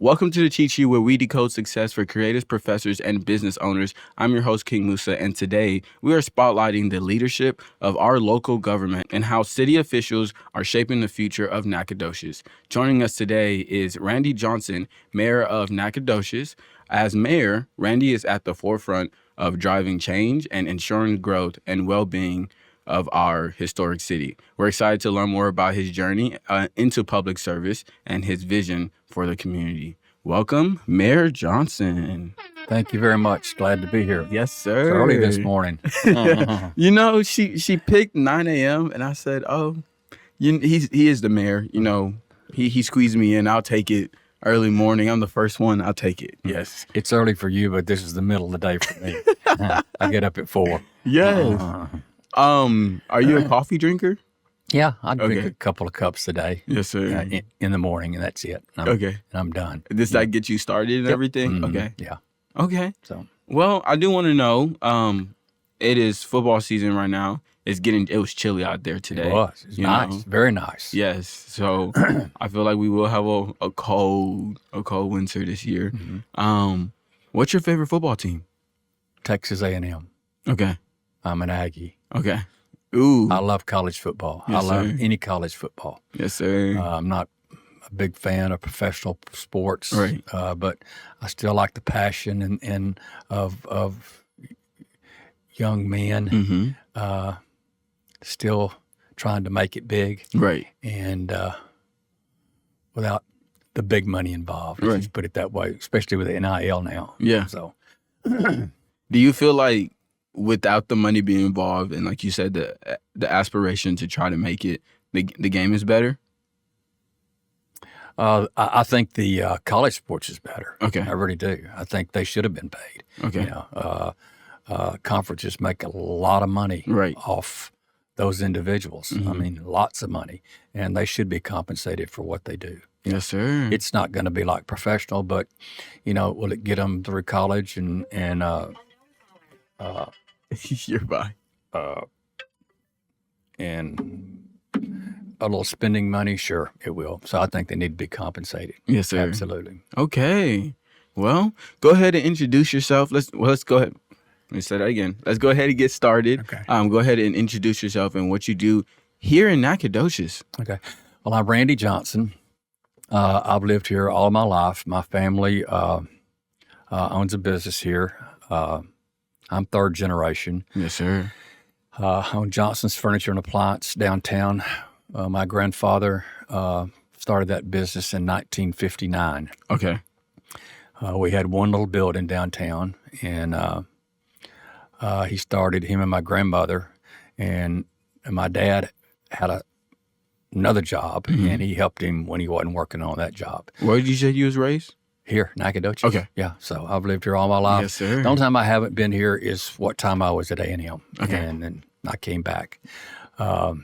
Welcome to the Cheat Sheet, where we decode success for creators, professors, and business owners. I'm your host, King Musa, and today we are spotlighting the leadership of our local government and how city officials are shaping the future of Nacogdoches. Joining us today is Randy Johnson, mayor of Nacogdoches. As mayor, Randy is at the forefront of driving change and ensuring growth and well-being of our historic city. We're excited to learn more about his journey into public service and his vision for the community. Welcome, Mayor Johnson. Thank you very much. Glad to be here. Yes, sir. It's early this morning. You know, she picked 9 a.m. and I said, "Oh, he is the mayor. You know, he squeezed me in. I'll take it. Early morning. I'm the first one. I'll take it. Yes. It's early for you, but this is the middle of the day for me. I get up at 4. Yes. Are you a coffee drinker? Yeah, I drink a couple of cups a day. Yes, sir. In the morning, and that's it. And I'm done. Does that get you started and everything? Mm-hmm. Okay. Yeah. Okay. So, well, I do want to know. It is football season right now. It was chilly out there today. It was. It's nice. Very nice. Yes. So I feel like we will have a cold winter this year. Mm-hmm. What's your favorite football team? Texas A&M. Okay. I'm an Aggie. Okay. Ooh. I love college football. Yes, I love sir. any college football. Yes, sir. I'm not a big fan of professional sports, Right. But I still like the passion and of young men. Mm-hmm. Still trying to make it big, Right. and without the big money involved. Let's Right. just put it that way, especially with the NIL now. Yeah. So, Do you feel like without the money being involved and like you said, the aspiration to try to make it, the game is better? I think the college sports is better. Okay. I really do. I think they should have been paid. Okay. You know, conferences make a lot of money Right. off those individuals. Mm-hmm. I mean, lots of money, and they should be compensated for what they do. Yes, sir. It's not going to be like professional, but will it get them through college and You're by. and a little spending money? Sure, it will. So I think they need to be compensated. Yes, sir. Absolutely. Okay. Well, go ahead and introduce yourself. Let's go ahead. Let me say that again. Let's go ahead and get started. Okay. Go ahead and introduce yourself and what you do here in Nacogdoches. Okay. Well, I'm Randy Johnson. I've lived here all my life. My family owns a business here. I'm third generation. Yes, sir. I own Johnson's Furniture and Appliance downtown. My grandfather started that business in 1959. Okay. We had one little building downtown, and he started, him and my grandmother, and my dad had another job, and he helped him when he wasn't working on that job. Where did you say you was raised? Here, Nacogdoches. Okay. Yeah, so I've lived here all my life. Yes, sir. The only time I haven't been here is what time I was at A&M. Okay. And then I came back. But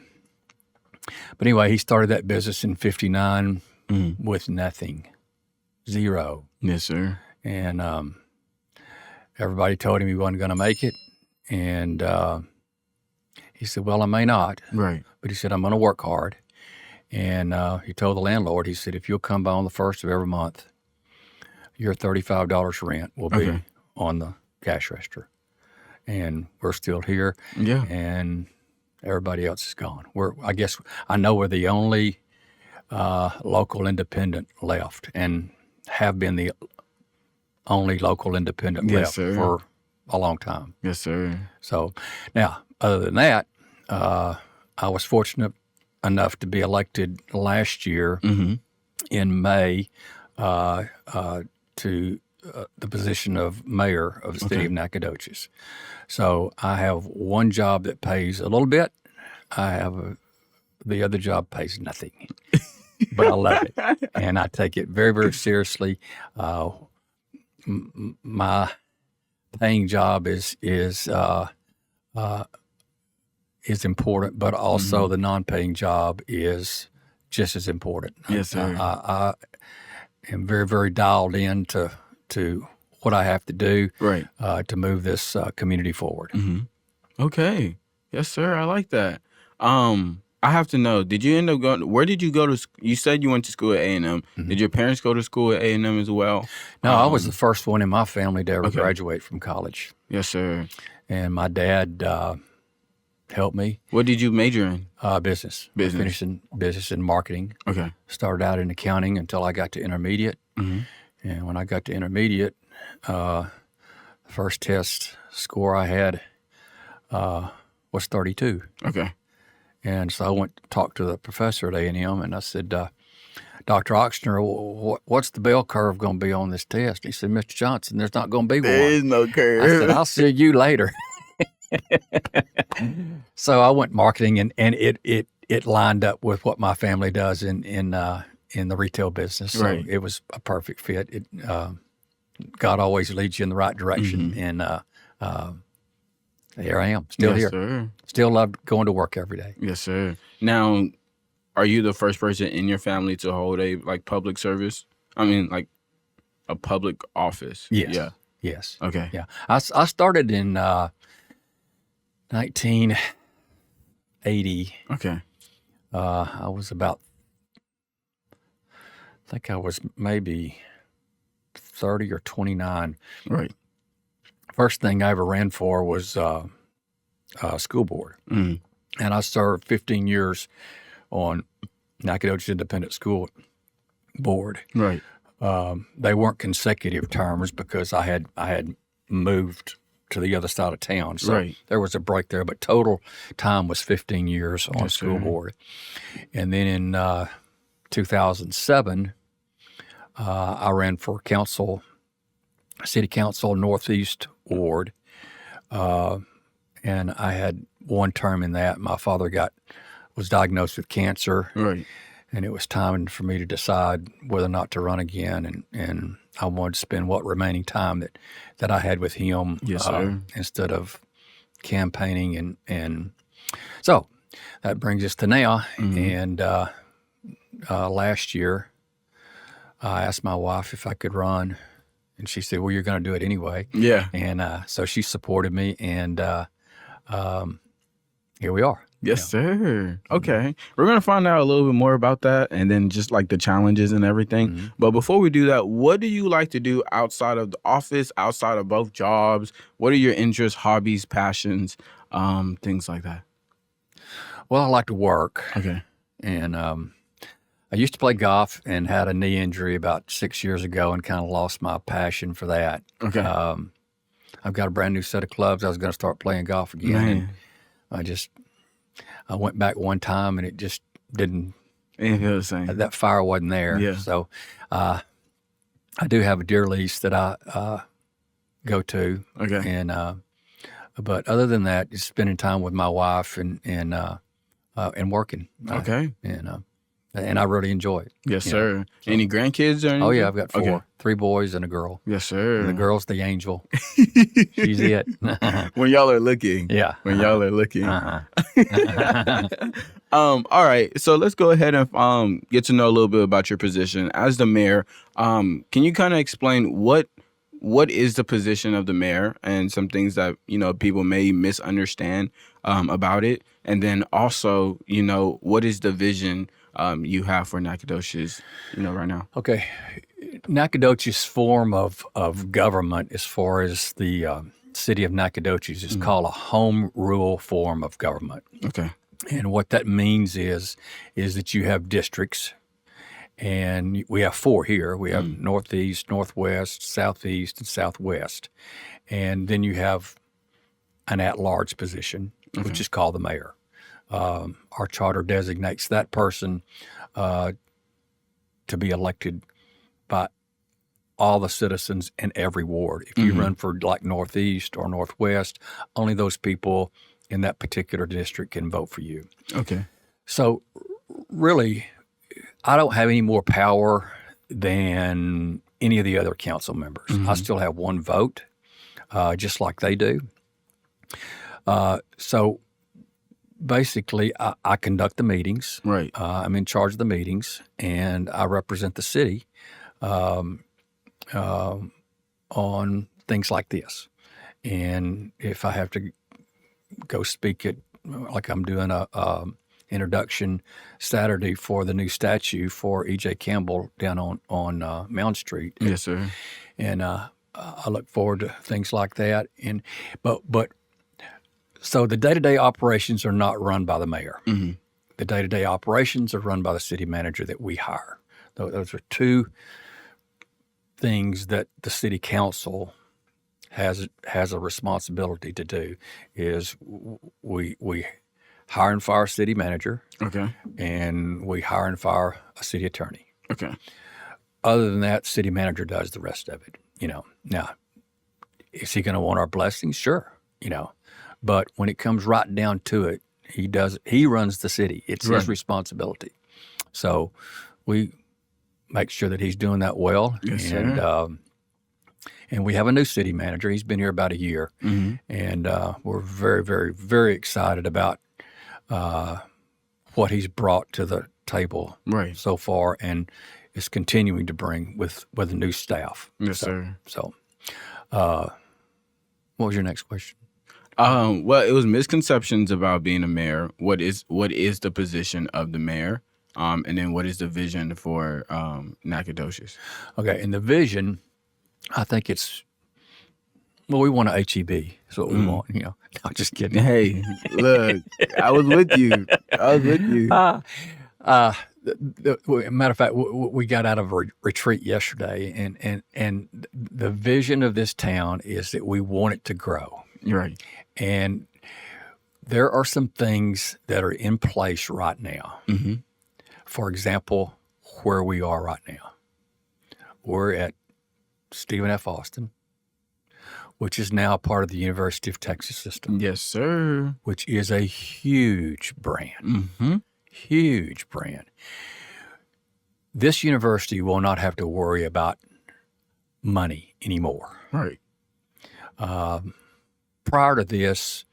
anyway, he started that business in 59 with nothing, zero. Yes, sir. And everybody told him he wasn't going to make it. And he said, well, I may not. Right. But he said, I'm going to work hard. And he told the landlord, he said, if you'll come by on the 1st of every month, your $35 rent will be on the cash register. And we're still here. Yeah. And everybody else is gone. I know we're the only local independent left, and have been the only local independent left for a long time. Yes, sir. So now, other than that, I was fortunate enough to be elected last year in May to the position of mayor of the city of Nacogdoches. So I have one job that pays a little bit. I have the other job pays nothing, but I love it, and I take it very, very seriously. My paying job is important, but also the non-paying job is just as important. Yes, sir. I am very, very dialed in to what I have to do to move this community forward. Okay. Yes, sir. I like that. I have to know. Did you end up going? Where did you go to? You said you went to school at A&M. Did your parents go to school at A&M as well? No, I was the first one in my family to ever Okay. graduate from college. Yes, sir. And my dad helped me. What did you major in? Business. Business. I finished in business and marketing. Okay. Started out in accounting until I got to intermediate. And when I got to intermediate, the first test score I had was 32. Okay. And so I went to talk to the professor at A&M, and I said, Dr. Oxner, what's the bell curve going to be on this test? He said, Mr. Johnson, there's not going to be one. There is no curve. I said, I'll see you later. So I went marketing, and it lined up with what my family does in the retail business. So Right. it was a perfect fit. God always leads you in the right direction, and here I am, still Yes, here. sir. Still love going to work every day. Yes, sir. Now, are you the first person in your family to hold a public service? I mean, like a public office? Yes. Yeah. Yes. Okay. Yeah. I started in 1980. Okay. I was about, I think I was maybe 30 or 29. Right. First thing I ever ran for was school board. Mm. And I served 15 years on Nacogdoches Independent School Board. Right. They weren't consecutive terms because I had moved to the other side of town. So Right. there was a break there, but total time was 15 years on Yes, school sir. board. And then in 2007, I ran for city council Northeast Ward. And I had one term in that. My father was diagnosed with cancer. Right. And it was time for me to decide whether or not to run again, and I wanted to spend what remaining time that I had with him, Yes, sir. instead of campaigning, and so that brings us to now. And last year, I asked my wife if I could run, and she said, "Well, you're going to do it anyway." Yeah. And so she supported me, and here we are. Yes, sir. Okay. We're going to find out a little bit more about that and then just like the challenges and everything. But before we do that, what do you like to do outside of the office, outside of both jobs? What are your interests, hobbies, passions, things like that? Well, I like to work. Okay. And I used to play golf and had a knee injury about 6 years ago and kind of lost my passion for that. Okay. I've got a brand new set of clubs. I was going to start playing golf again. Man. And I went back one time and it just didn't, Ain't feel the same. that fire wasn't there. Yeah. So I do have a deer lease that I go to. Okay. And but other than that, just spending time with my wife and working. Okay. And I really enjoy it. Yes, Yeah. sir. Any grandkids or anything? Oh, yeah, I've got 4. Okay. 3 boys and a girl. Yes, sir. And the girl's the angel. She's it. When y'all are looking. Yeah. When y'all are looking. Uh-huh. All right. So let's go ahead and get to know a little bit about your position as the mayor. Can you kind of explain what is the position of the mayor and some things that, people may misunderstand about it? And then also, what is the vision you have for Nacogdoches, right now? Okay. Nacogdoches' form of government, as far as the city of Nacogdoches, is called a home rule form of government. Okay. And what that means is that you have districts, and we have 4 here. We have Northeast, Northwest, Southeast, and Southwest. And then you have an at-large position, which is called the mayor. Our charter designates that person to be elected by all the citizens in every ward. If you run for like Northeast or Northwest, only those people in that particular district can vote for you. Okay. So really, I don't have any more power than any of the other council members. I still have 1 vote, just like they do. So basically, I conduct the meetings. Right. I'm in charge of the meetings, and I represent the city on things like this. And if I have to go speak at, like I'm doing introduction Saturday for the new statue for E.J. Campbell down on Mound Street. Yes, sir. And I look forward to things like that. But so the day-to-day operations are not run by the mayor. Mm-hmm. The day-to-day operations are run by the city manager that we hire. Those are two things that the city council has a responsibility to do. Is we hire and fire a city manager, Okay. and we hire and fire a city attorney. Okay. Other than that, city manager does the rest of it. Now, is he going to want our blessings? Sure. But when it comes right down to it, he runs the city. It's his responsibility. So we make sure that he's doing that well. Yes, and sir. And we have a new city manager. He's been here about a year. Mm-hmm. And we're very, very, very excited about what he's brought to the table so far, and is continuing to bring with the new staff. Yes, sir. So what was your next question? Well, it was misconceptions about being a mayor. What is the position of the mayor? And then what is the vision for Nacogdoches? Okay, and the vision, I think we want a HEB. That's what we want. No, just kidding. Hey, look, I was with you. Matter of fact, we got out of a retreat yesterday, and the vision of this town is that we want it to grow. Right. And there are some things that are in place right now. Mm-hmm. For example, where we are right now. We're at Stephen F. Austin, which is now part of the University of Texas system. Yes, sir. Which is a huge brand. Mm-hmm. Huge brand. This university will not have to worry about money anymore. Right. Prior to this,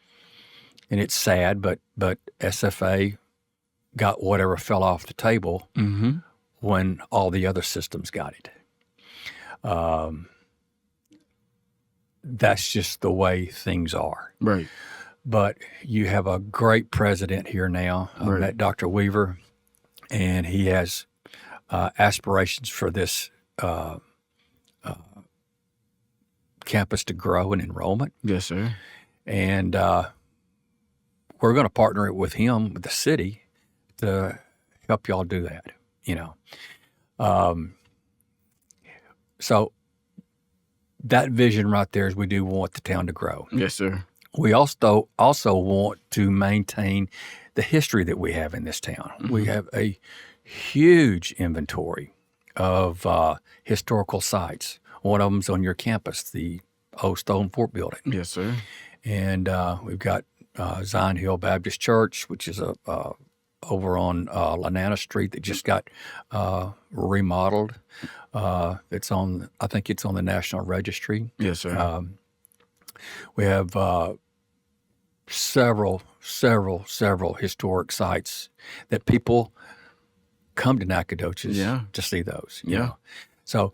and it's sad, but SFA got whatever fell off the table when all the other systems got it. That's just the way things are. Right. But you have a great president here now, Dr. Weaver, and he has aspirations for this campus to grow in enrollment. Yes, sir. And we're going to partner with him, with the city, to help y'all do that, So that vision right there is we do want the town to grow. Yes, sir. We also want to maintain the history that we have in this town. Mm-hmm. We have a huge inventory of historical sites. One of them's on your campus, the old Stone Fort building. Yes, sir. And we've got Zion Hill Baptist Church, which is over on Lanana Street that just got remodeled. I think it's on the National Registry. Yes, sir. We have several historic sites that people come to Nacogdoches to see those. You know? So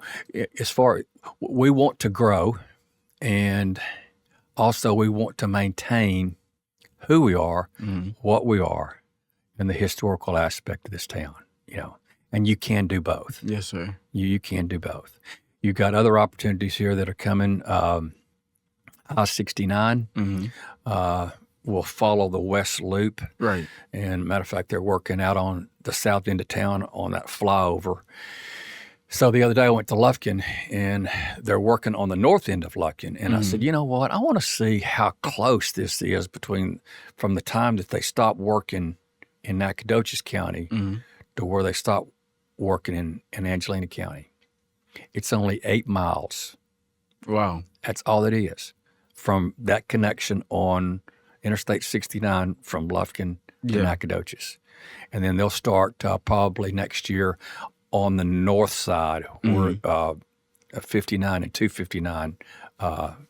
as far as we want to grow, and also we want to maintain who we are, what we are, and the historical aspect of this town, and you can do both. Yes, sir. You can do both. You've got other opportunities here that are coming. I-69 will follow the West Loop. Right. And matter of fact, they're working out on the south end of town on that flyover. So the other day I went to Lufkin, and they're working on the north end of Lufkin. And I said, you know what? I want to see how close this is from the time that they stop working in Nacogdoches County to where they stop working in Angelina County. It's only 8 miles. Wow. That's all it is from that connection on Interstate 69 from Lufkin to Nacogdoches. And then they'll start probably next year on the north side where 59 and 259,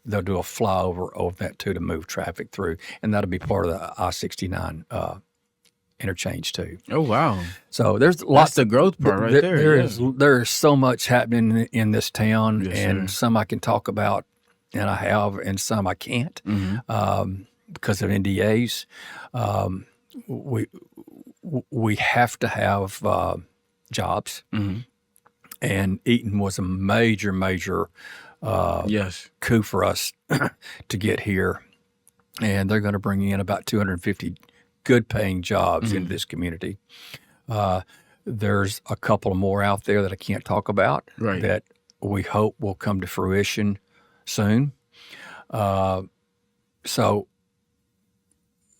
they'll do a flyover over that too to move traffic through. And that'll be part of the I-69 interchange too. Oh, wow. So there's lots. That's the growth part right there. There is so much happening in this town, and sir. some I can talk about, and I have, and some I can't because of NDAs. we have to have jobs, and Eaton was a major Yes. coup for us to get here, and they're going to bring in about 250 good-paying jobs into this community. There's a couple more out there that I can't talk about Right. that we hope will come to fruition soon. So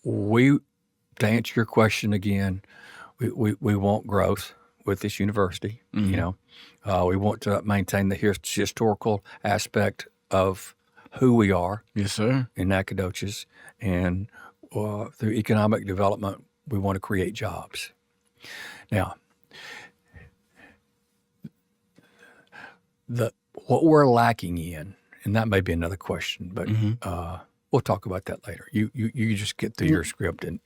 to answer your question again, we want growth with this university. You know, we want to maintain the historical aspect of who we are Yes, sir. in Nacogdoches, and through economic development, we want to create jobs. Now, what we're lacking in, and that may be another question, but we'll talk about that later. You just get through your script and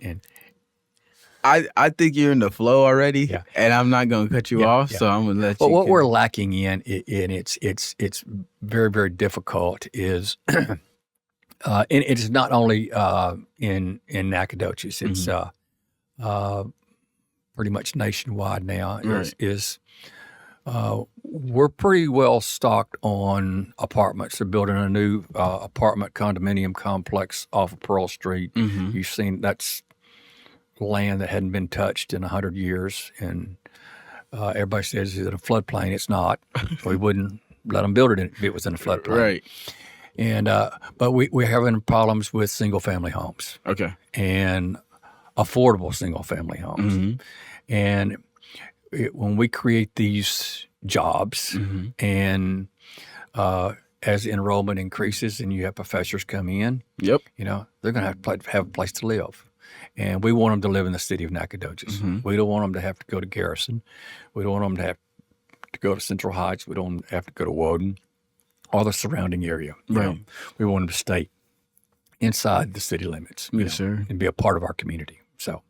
I think you're in the flow already, Yeah. and I'm not gonna cut you off, yeah. so I'm gonna let But you. what we're lacking in, and it's very difficult, is and it's not only in Nacogdoches. It's pretty much nationwide now. Right. We're pretty well stocked on apartments. They're building a new apartment condominium complex off of Pearl Street. You've seen that's land that hadn't been touched in 100 years, and everybody says it's a floodplain. It's not. We wouldn't let them build it if it was in a floodplain. Right. And but we're having problems with single-family homes Okay. and affordable single-family homes. And when we create these jobs, and as enrollment increases and you have professors come in, Yep. you know, they're going to have a place to live. And we want them to live in the city of Nacogdoches. We don't want them to have to go to Garrison. We don't want them to have to go to Central Heights. We don't have to go to Woden or the surrounding area. You know, we want them to stay inside the city limits. Yes, sir. And be a part of our community. So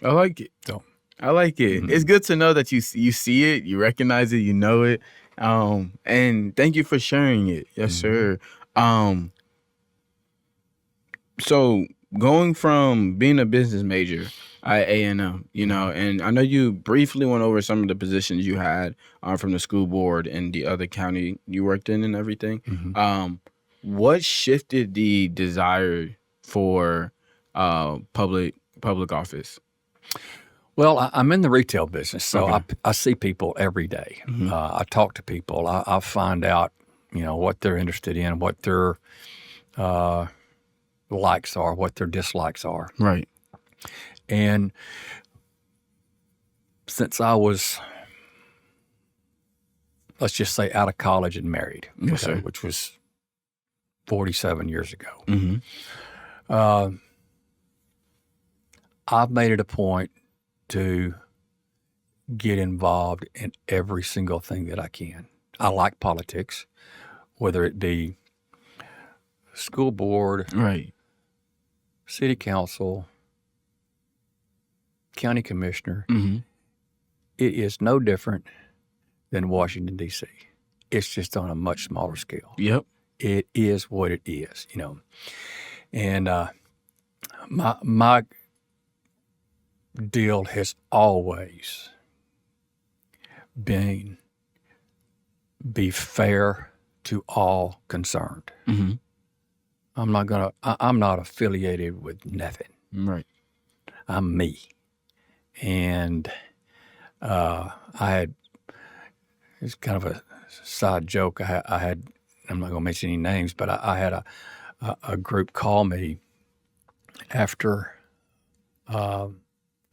I like it. So I like it. It's good to know that you see it, you recognize it, you know it, and thank you for sharing it. Yes, sir. So going from being a business major at A&M, you know, and I know you briefly went over some of the positions you had from the school board and the other county you worked in and everything. What shifted the desire for public office? Well, I'm in the retail business, so I see people every day. I talk to people. I find out, you know, what they're interested in, what their likes are, what their dislikes are. Right. And since I was, let's just say, out of college and married, Yes, sir. which was 47 years ago, I've made it a point to get involved in every single thing that I can. I like politics, whether it be school board, Right. city council, county commissioner. It is no different than Washington, D.C. It's just on a much smaller scale. Yep. It is what it is, you know. And my deal has always been be fair to all concerned. I'm not affiliated with nothing. Right. I'm me. And it's kind of a side joke. I had, I'm not going to mention any names, but I had a group call me after I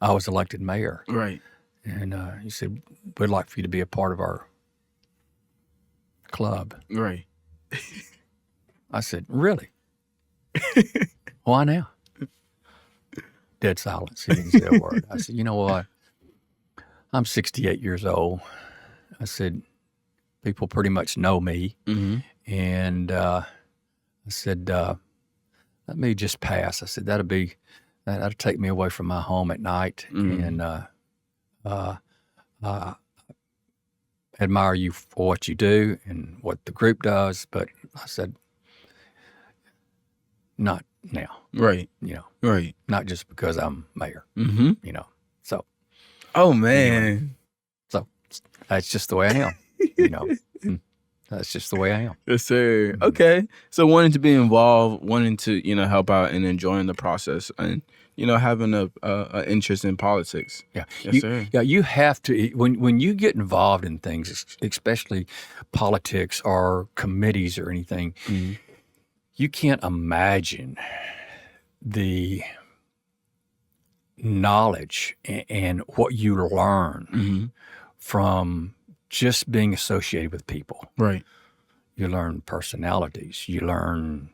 was elected mayor. Right. And he said, we'd like for you to be a part of our club. Right. I said, really? Why now? Dead silence. He didn't say a word. I said, you know what? I'm 68 years old. I said, people pretty much know me. And I said, let me just pass. I said, that'll take me away from my home at night. And I admire you for what you do and what the group does. But I said, not now. Right. You know, Right. not just because I'm mayor. Mm-hmm. You know, Oh Anyway, man. so that's just the way I am. You know, that's just the way I am. Yes, sir. Mhm. Okay. So wanting to be involved, wanting to, help out and enjoying the process and, having a interest in politics. Yeah, Yes, sir. you have to when you get involved in things, especially politics or committees or anything. Mm-hmm. You can't imagine the knowledge and what you learn Mm-hmm. from just being associated with people. Right. You learn personalities. You learn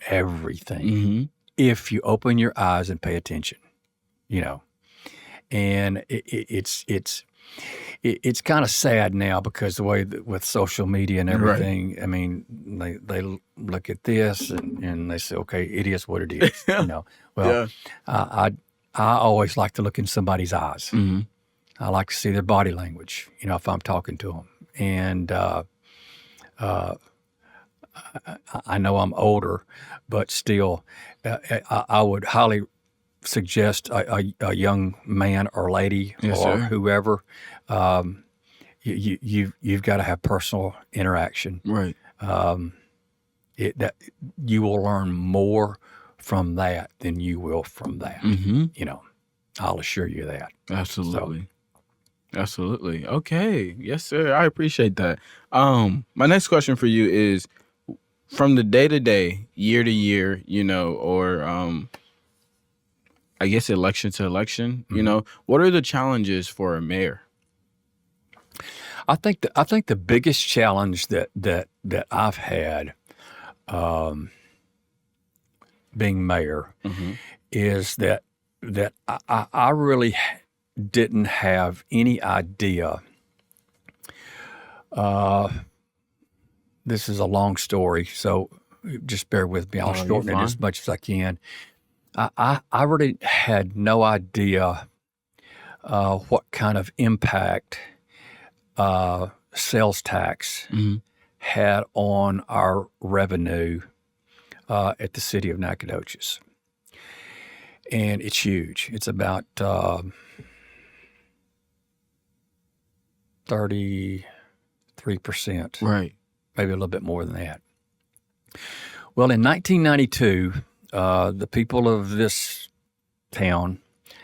everything Mm-hmm. if you open your eyes and pay attention. And it's kind of sad now because the way that with social media and everything. Right. I mean, they look at this and they say, okay, it is what it is. Well, I always like to look in somebody's eyes. Mm-hmm. I like to see their body language. If I'm talking to them, and I know I'm older, but still, I would highly suggest a young man or lady Yes, or sir. whoever, you've got to have personal interaction. Right. That you will learn more from that than you will from that. Mm-hmm. I'll assure you that. Absolutely. Absolutely. Okay. Yes, sir. I appreciate that. My next question for you is from the day to day, year to year, or I guess election to election, what are the challenges for a mayor? I think the biggest challenge that I've had being mayor is that I really didn't have any idea. This is a long story, so just bear with me. I'll shorten it as much as I can. I really had no idea what kind of impact sales tax had on our revenue at the city of Nacogdoches. And it's huge. It's about 33%. Right. Maybe a little bit more than that. Well, in 1992, the people of this town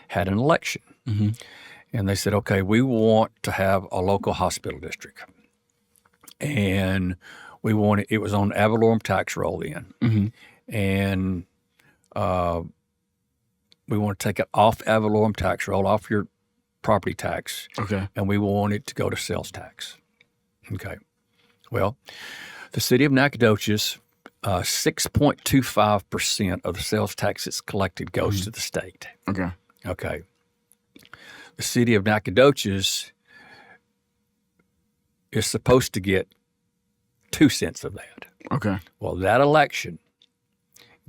had an election. Mm-hmm. And they said, okay, we want to have a local hospital district. And it was on ad valorem tax roll then. Mm-hmm. And we want to take it off ad valorem tax roll, off your property tax. Okay. And we want it to go to sales tax. Okay. Well, the city of Nacogdoches, 6.25% of the sales tax that's collected goes to the state. Okay. Okay. The city of Nacogdoches is supposed to get 2 cents of that. Okay. Well, that election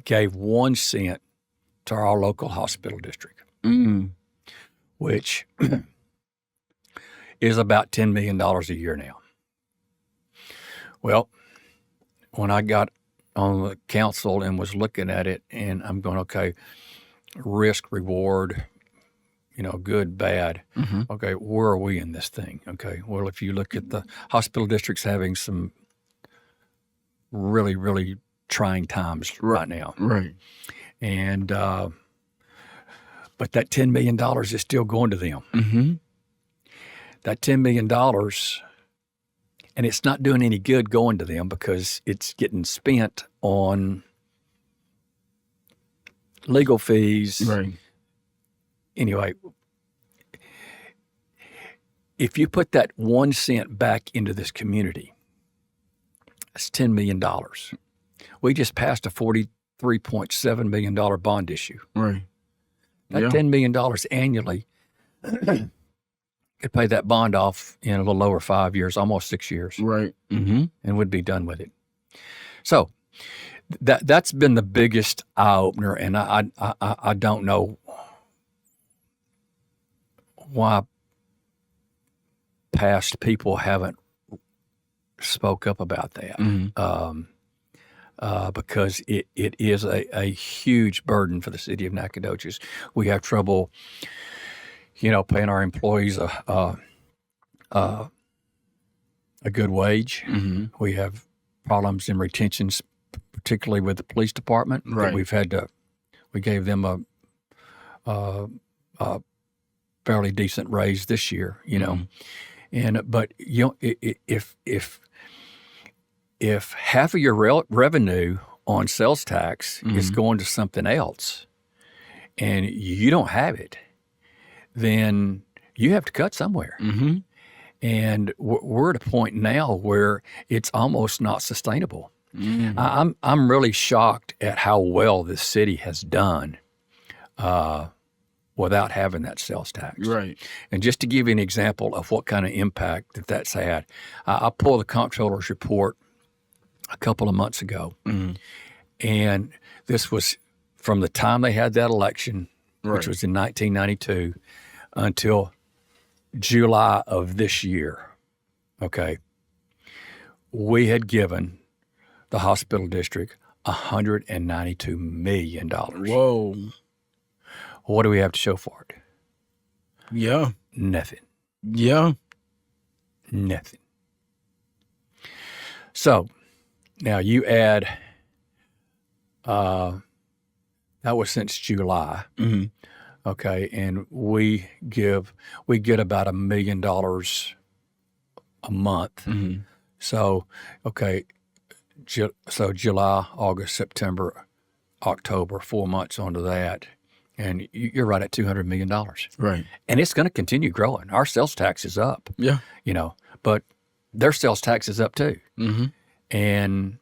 gave 1 cent to our local hospital district, which is about $10 million a year now. Well, when I got on the council and was looking at it, and I'm going, okay, risk, reward, good, bad. Mm-hmm. Okay, where are we in this thing? Okay, well, if you look at the hospital districts having some really, really trying times right now. Right. And, but that $10 million is still going to them. Mm-hmm. That $10 million, and it's not doing any good going to them because it's getting spent on legal fees. Right. Anyway, if you put that 1 cent back into this community, that's $10 million. We just passed a $43.7 million bond issue. Right. That $10 million annually could pay that bond off in a little over 5 years, almost 6 years. Right. Mm-hmm. And we'd be done with it. So that's been the biggest eye opener, and I don't know why past people haven't spoke up about that. Because it is a huge burden for the city of Nacogdoches. We have trouble paying our employees a good wage. Mm-hmm. We have problems in retentions, particularly with the police department. That Right. we gave them a fairly decent raise this year, but if half of your revenue on sales tax is going to something else, and you don't have it, then you have to cut somewhere. Mm-hmm. And we're at a point now where it's almost not sustainable. Mm-hmm. I'm really shocked at how well this city has done without having that sales tax. Right. And just to give you an example of what kind of impact that's had, I pulled the comptroller's report a couple of months ago, and this was from the time they had that election, which was in 1992, until July of this year. Okay, we had given the hospital district $192 million. Whoa. What do we have to show for it? Yeah. Nothing. Yeah. Nothing. So now you add, that was since July. Mm-hmm. Okay, and we get about $1 million a month. Mm-hmm. So, okay, so July, August, September, October, 4 months onto that, and you're right at $200 million. Right. And it's going to continue growing. Our sales tax is up. Yeah. But their sales tax is up too. Mm-hmm. And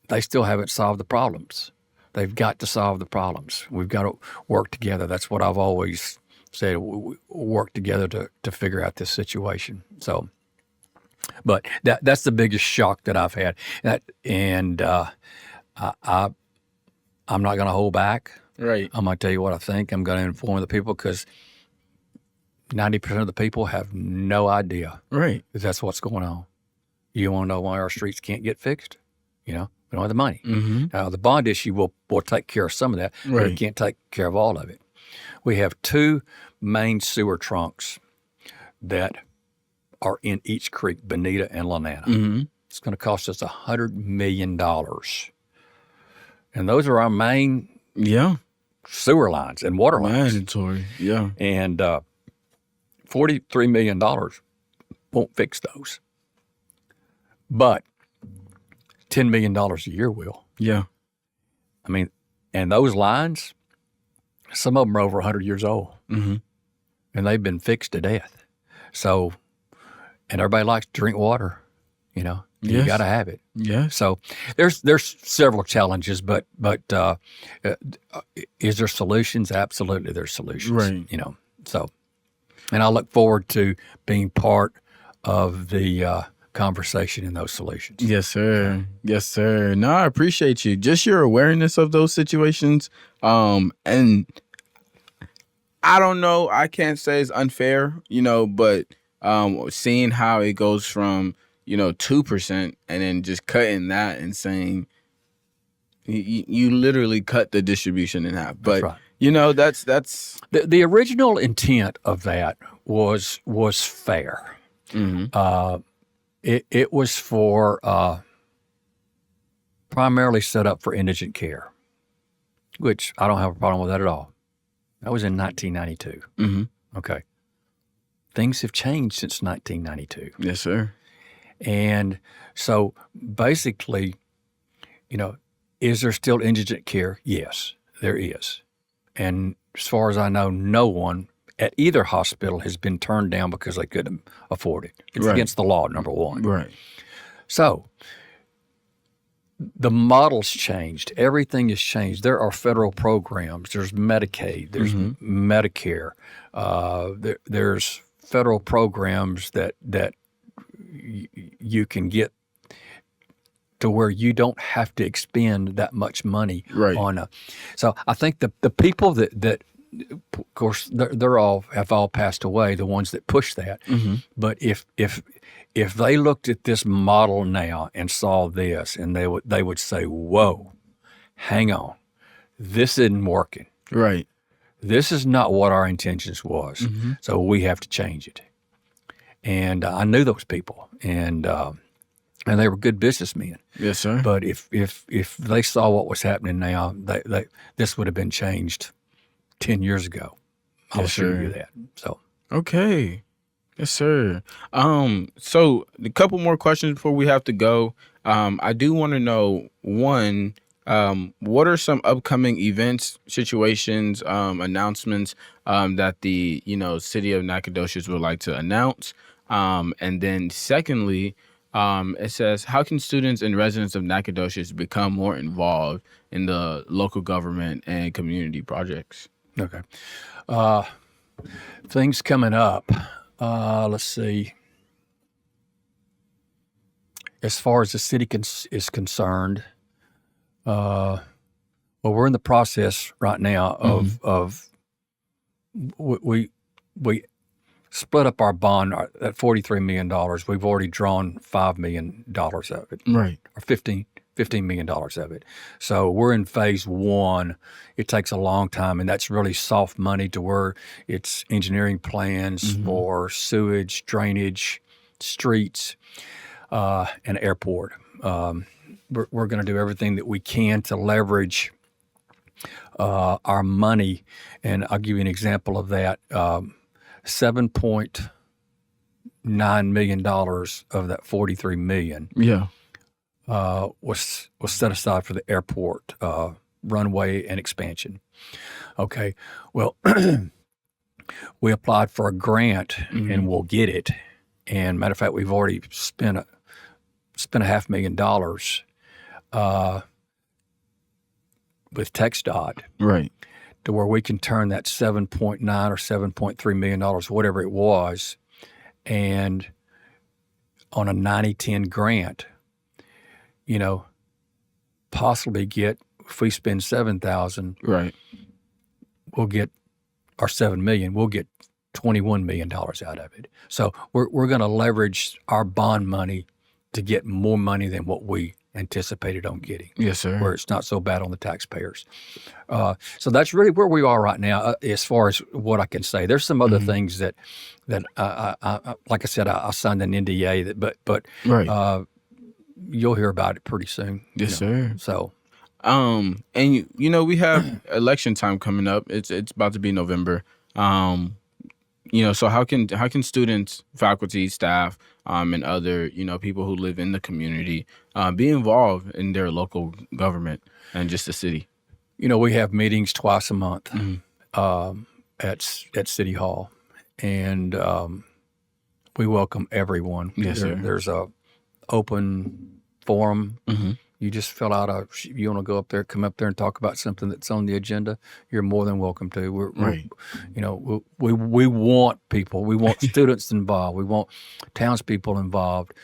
they still haven't solved the problems. They've got to solve the problems. We've got to work together. That's what I've always said. We work together to figure out this situation. So, but that's the biggest shock that I've had. I'm not going to hold back. Right. I'm going to tell you what I think. I'm going to inform the people because 90% of the people have no idea Right. that that's what's going on. You want to know why our streets can't get fixed? We don't have the money. Mm-hmm. Now, the bond issue will take care of some of that, but Right. it can't take care of all of it. We have 2 main sewer trunks that are in each creek, Bonita and Lanana. Mm-hmm. It's going to cost us $100 million. And those are our main sewer lines and water lines. Mandatory. Yeah. And $43 million won't fix those. But $10 million a year will. Yeah. I mean, and those lines, some of them are over 100 years old. Mm-hmm. And they've been fixed to death. So, and everybody likes to drink water, You Yes. got to have it. Yeah. So there's several challenges, but is there solutions? Absolutely, there's solutions. Right. So, and I look forward to being part of the conversation in those solutions. Yes, sir. Yes, sir. No, I appreciate you. Just your awareness of those situations. And I don't know, I can't say it's unfair, but seeing how it goes from, 2% and then just cutting that and saying you literally cut the distribution in half. But, That's right. That's The original intent of that was fair. mm-hmm. It was for primarily set up for indigent care, which I don't have a problem with that at all. That was in 1992. Mm-hmm. Okay. Things have changed since 1992. Yes, sir. And so basically, is there still indigent care? Yes, there is. And as far as I know, no one at either hospital has been turned down because they couldn't afford it. It's Right. against the law, number one. Right. So the model's changed. Everything has changed. There are federal programs. There's Medicaid. There's Medicare. There's federal programs that you can get to where you don't have to expend that much money Right. on a. So I think the people that of course have all passed away, the ones that push that. Mm-hmm. But if they looked at this model now and saw this, and they would say, "Whoa, hang on, this isn't working. Right. this is not what our intentions was. So we have to change it. And I knew those people, and they were good businessmen. Yes, sir. But if they saw what was happening now, this would have been changed 10 years ago. I'll assure you that. So okay. Yes, sir. So a couple more questions before we have to go. I do want to know, one, what are some upcoming events, situations, announcements that the city of Nacogdoches would like to announce? And then secondly, it says, how can students and residents of Nacogdoches become more involved in the local government and community projects? okay, things coming up. Let's see. As far as the city is concerned, well, we're in the process right now of we split up our bond at $43 million. We've already drawn $5 million of it, Right. or $15 million of it. So we're in phase one. It takes a long time, and that's really soft money to where it's engineering plans for sewage, drainage, streets, and airport. We're going to do everything that we can to leverage our money, and I'll give you an example of that. $7.9 million of that $43 million was set aside for the airport runway and expansion. Okay, well, we applied for a grant and we'll get it. And matter of fact, we've already spent $500,000 with TxDOT, Right. to where we can turn that $7.9 or $7.3 million, whatever it was, and on a 90-10 grant, possibly get, if we spend $7,000, Right. we'll get, or $7 million, we'll get $21 million out of it. So we're going to leverage our bond money to get more money than what we anticipated on getting. Yes, sir. Where it's not so bad on the taxpayers. So that's really where we are right now, as far as what I can say. There's some other things that I like I said, I signed an NDA, but Right. You'll hear about it pretty soon. Yes, sir. So, And we have election time coming up. It's about to be November. So how can students, faculty, staff, and other people who live in the community be involved in their local government and just the city? We have meetings twice a month at City Hall, and we welcome everyone. Yes, sir. There's a open forum. You just fill out you want to go up there, come up there and talk about something that's on the agenda, you're more than welcome to. We want people. We want students involved. We want townspeople involved.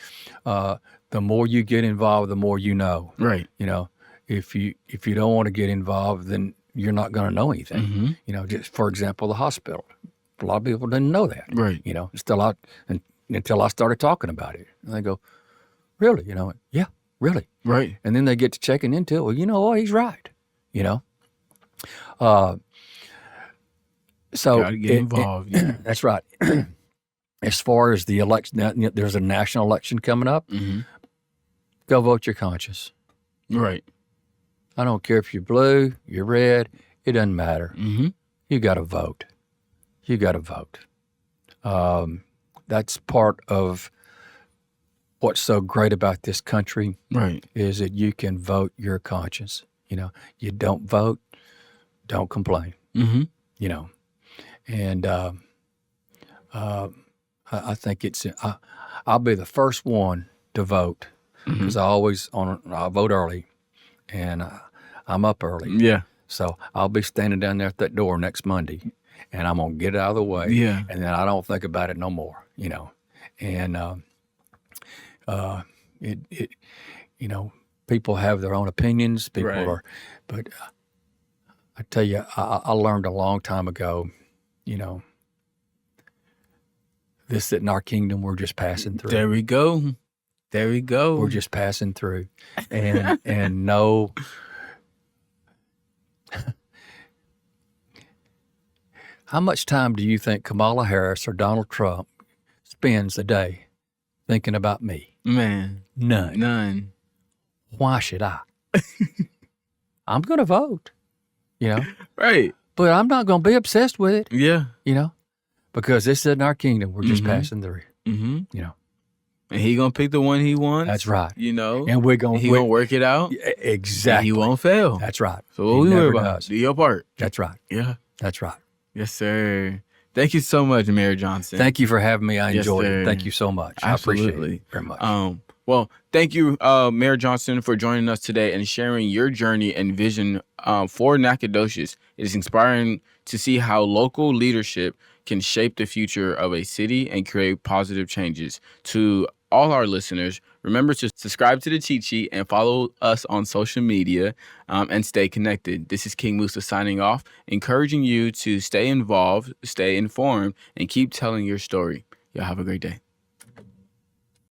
The more you get involved, the more you know. Right. If you don't want to get involved, then you're not going to know anything. Just for example, the hospital. A lot of people didn't know that. Right. Until I started talking about it. And they go, really? Yeah, really. Right. And then they get to checking into it. Well, he's right. So gotta get involved. Yeah. That's right. As far as the election, there's a national election coming up. Go vote your conscience. Right. I don't care if you're blue, you're red. It doesn't matter. You got to vote. You got to vote. That's part of what's so great about this country. Right. Is that you can vote your conscience. You don't vote, don't complain. And I think I'll be the first one to vote because I vote early, and I'm up early. Yeah. So I'll be standing down there at that door next Monday, and I'm gonna get it out of the way. Yeah. And then I don't think about it no more. And people have their own opinions. People Right. but I tell you, I learned a long time ago. This in our kingdom, we're just passing through. There we go. We're just passing through, and no. How much time do you think Kamala Harris or Donald Trump spends a day thinking about me? Man, None. none. Why should I? I'm going to vote, Right. but I'm not going to be obsessed with it, Yeah. because this isn't our kingdom. We're just passing through, Mm-hmm. And he gonna pick the one he wants. That's right. And we're going he gonna work it out. Exactly. And he won't fail. That's right. So what we worry about? Do your part. That's right. Yeah. That's right. Yes, sir. Thank you so much, Mayor Johnson. Thank you for having me. I Yes, enjoyed sir. it. Thank you so much. Absolutely. I appreciate it very much. Well, thank you, Mayor Johnson, for joining us today and sharing your journey and vision for Nacogdoches. It is inspiring to see how local leadership can shape the future of a city and create positive changes. To all our listeners, remember to subscribe to the Cheat Sheet and follow us on social media and stay connected. This is King Musa signing off, encouraging you to stay involved, stay informed, and keep telling your story. Y'all have a great day.